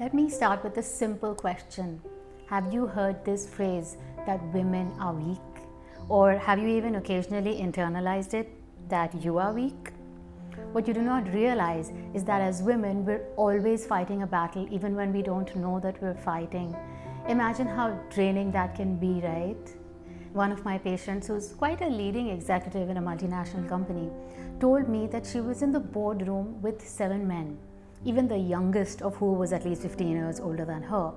Let me start with a simple question. Have you heard this phrase that women are weak? Or have you even occasionally internalized it that you are weak? What you do not realize is that as women, we're always fighting a battle even when we don't know that we're fighting. Imagine how draining that can be, right? One of my patients, who's quite a leading executive in a multinational company, told me that she was in the boardroom with 7 men, even the youngest of who was at least 15 years older than her.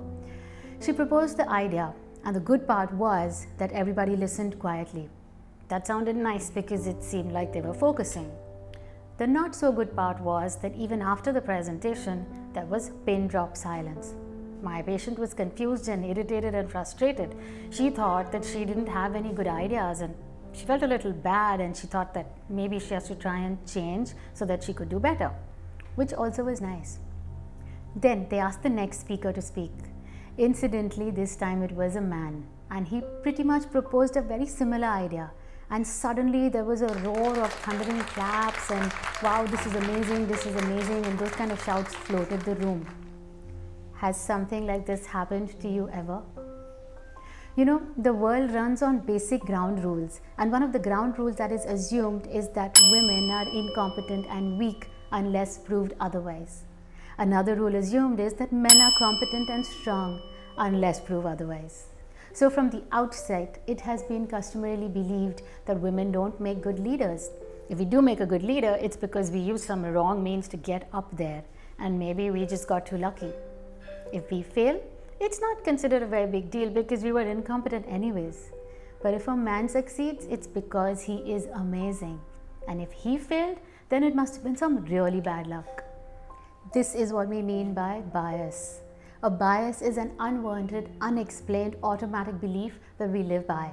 She proposed the idea, and the good part was that everybody listened quietly. That sounded nice because it seemed like they were focusing. The not so good part was that even after the presentation, there was pin drop silence. My patient was confused and irritated and frustrated. She thought that she didn't have any good ideas and she felt a little bad, and she thought that maybe she has to try and change so that she could do better, which also was nice. Then they asked the next speaker to speak. Incidentally, this time it was a man, and he pretty much proposed a very similar idea. And suddenly there was a roar of thundering claps and wow, this is amazing, and those kind of shouts floated the room. Has something like this happened to you ever? You know, the world runs on basic ground rules, and one of the ground rules that is assumed is that women are incompetent and weak unless proved otherwise. Another rule assumed is that men are competent and strong unless proved otherwise. So from the outset, it has been customarily believed that women don't make good leaders. If we do make a good leader, it's because we use some wrong means to get up there, and maybe we just got too lucky. If we fail, it's not considered a very big deal because we were incompetent anyways. But if a man succeeds, it's because he is amazing. And if he failed, then it must have been some really bad luck. This is what we mean by bias. A bias is an unwarranted, unexplained, automatic belief that we live by.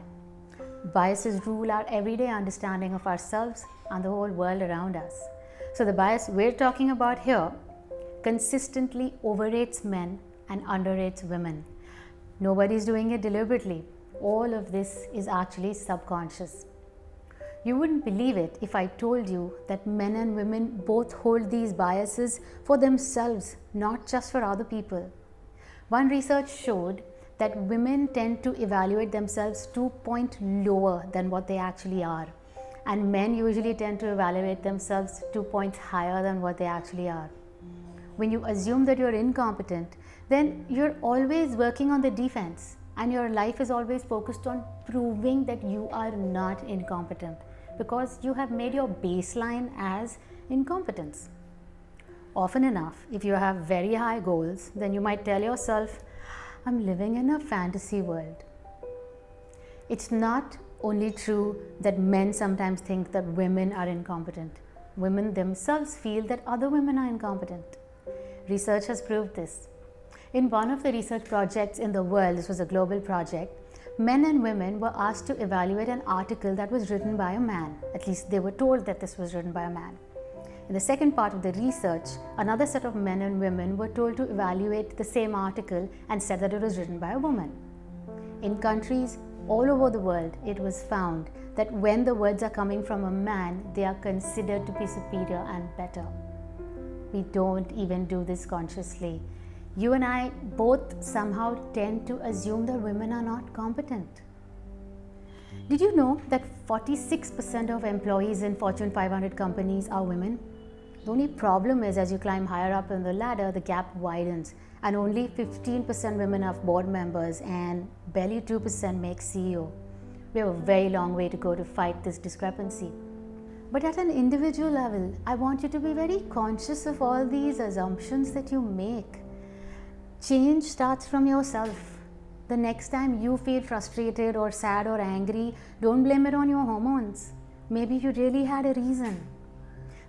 Biases rule our everyday understanding of ourselves and the whole world around us. So the bias we're talking about here consistently overrates men and underrates women. Nobody's doing it deliberately. All of this is actually subconscious. You wouldn't believe it if I told you that men and women both hold these biases for themselves, not just for other people. One research showed that women tend to evaluate themselves 2 points lower than what they actually are, and men usually tend to evaluate themselves 2 points higher than what they actually are. When you assume that you're incompetent, then you're always working on the defense, and your life is always focused on proving that you are not incompetent because you have made your baseline as incompetence. Often enough, if you have very high goals, then you might tell yourself, I'm living in a fantasy world. It's not only true that men sometimes think that women are incompetent. Women themselves feel that other women are incompetent. Research has proved this. In one of the research projects in the world, this was a global project, men and women were asked to evaluate an article that was written by a man. At least they were told that this was written by a man. In the second part of the research, another set of men and women were told to evaluate the same article and said that it was written by a woman. In countries all over the world, it was found that when the words are coming from a man, they are considered to be superior and better. We don't even do this consciously. You and I both somehow tend to assume that women are not competent. Did you know that 46% of employees in Fortune 500 companies are women? The only problem is as you climb higher up in the ladder, the gap widens, and only 15% women are board members and barely 2% make CEO. We have a very long way to go to fight this discrepancy. But at an individual level, I want you to be very conscious of all these assumptions that you make. Change starts from yourself. The next time you feel frustrated or sad or angry, don't blame it on your hormones. Maybe you really had a reason.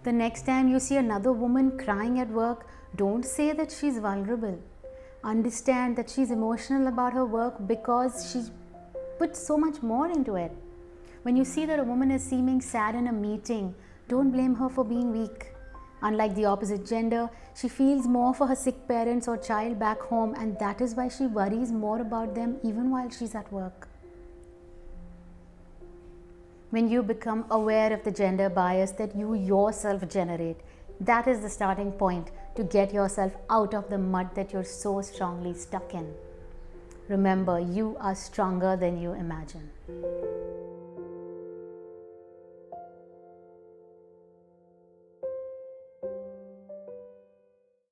The next time you see another woman crying at work, don't say that she's vulnerable. Understand that she's emotional about her work because she put so much more into it. When you see that a woman is seeming sad in a meeting, don't blame her for being weak. Unlike the opposite gender, she feels more for her sick parents or child back home, and that is why she worries more about them even while she's at work. When you become aware of the gender bias that you yourself generate, that is the starting point to get yourself out of the mud that you're so strongly stuck in. Remember, you are stronger than you imagine.